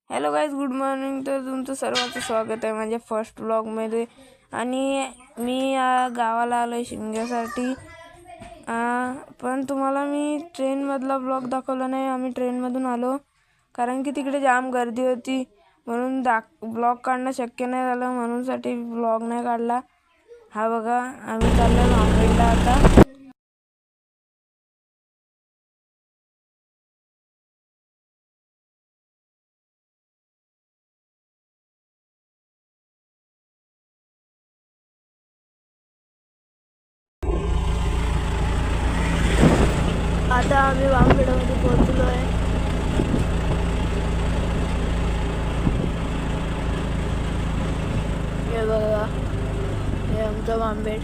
Hello guys, good morning. तर तुमचं सर्वांचं स्वागत आहे माझ्या फर्स्ट व्लॉगमध्ये. आणि मी गावाला आलो आहे शिमग्यासाठी. पण तुम्हाला मी ट्रेनमधला ब्लॉग दाखवला नाही. आम्ही ट्रेनमधून आलो कारण की तिकडे जाम गर्दी होती, म्हणून ब्लॉग काढणं शक्य नाही झालं, म्हणूनसाठी ब्लॉग नाही काढला. हा बघा, आम्ही चाललो भांबेडला आता. आता आम्ही भांबेडमध्ये पोहोचलो आहे. हे बघा, हे आमचं भांबेड.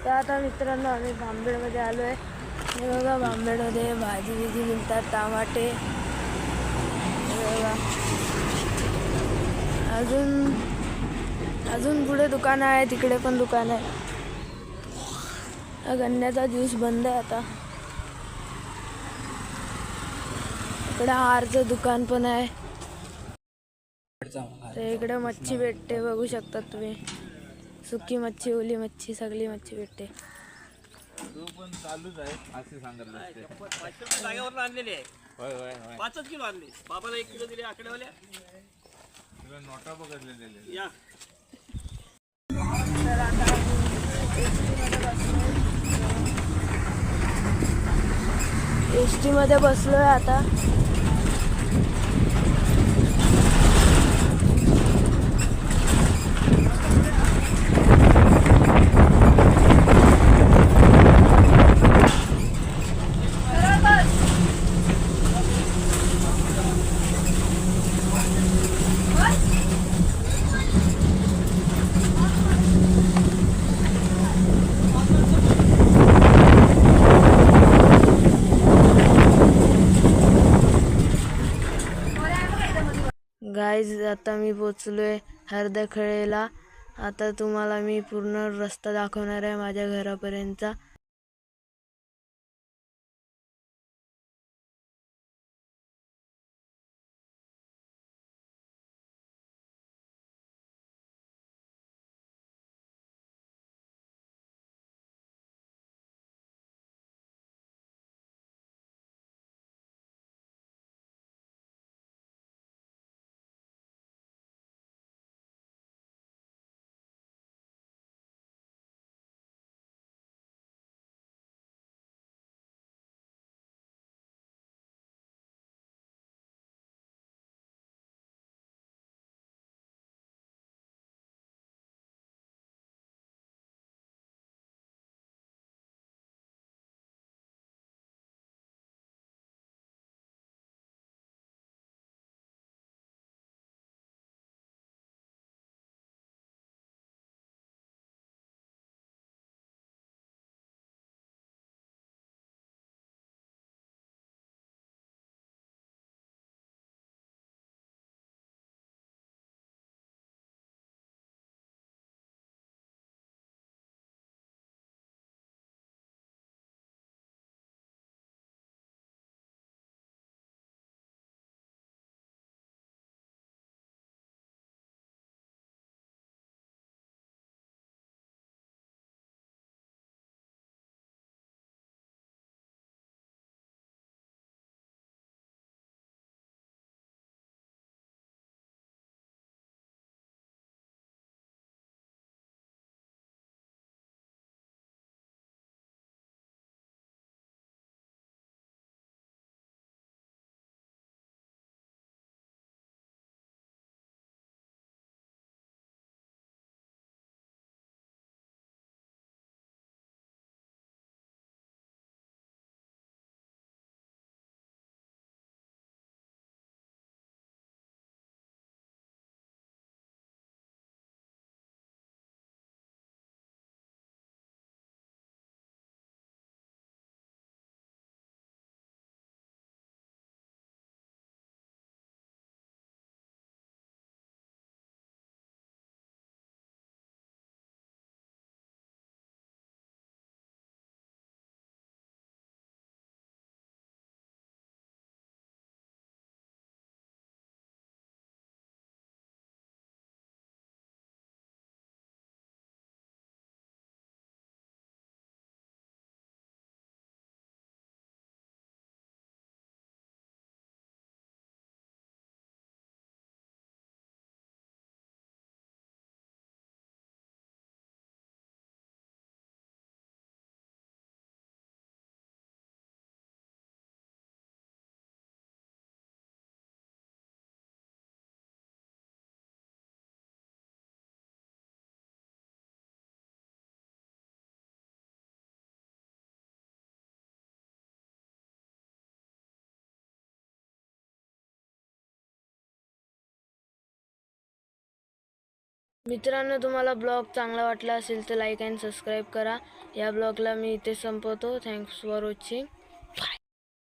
तर आता मित्रांनो, आम्ही भांबेडमध्ये आलो आहे. हे बघा, भांबेडमध्ये भाजी बिजी मिळतात, टमाटे. हे बघा, अजून पुढे दुकान आहे, तिकडे पण दुकान आहे. गन्न्याचा ज्यूस बंद आहे आता. इकडे हारचं दुकान पण आहे. तर इकडे मच्छी भेटते, बघू शकता तुम्ही. सुकी मच्छी, ओली मच्छी, सगळी मच्छी भेटते. तो पण चालूच आहे असे सांगितलं असते. जागेवर आणलेले आहे. होय होय होय. 5 किलो आणले. बाबाला 1 किलो दिले आकडेवाल्या. तुला नोटा बघितलेले. या तर आता एस टी मध्ये बसलोय आता. गाईज, आता मी पोचलोय हरदखळेला. आता तुम्हाला मी पूर्ण रस्ता दाखवणार आहे माझ्या घरापर्यंतचा. मित्रांनो, तुम्हाला ब्लॉग चांगला वाटला असेल तर लाईक अँड सबस्क्राईब करा. या ब्लॉगला मी इथे संपवतो. Thanks for watching.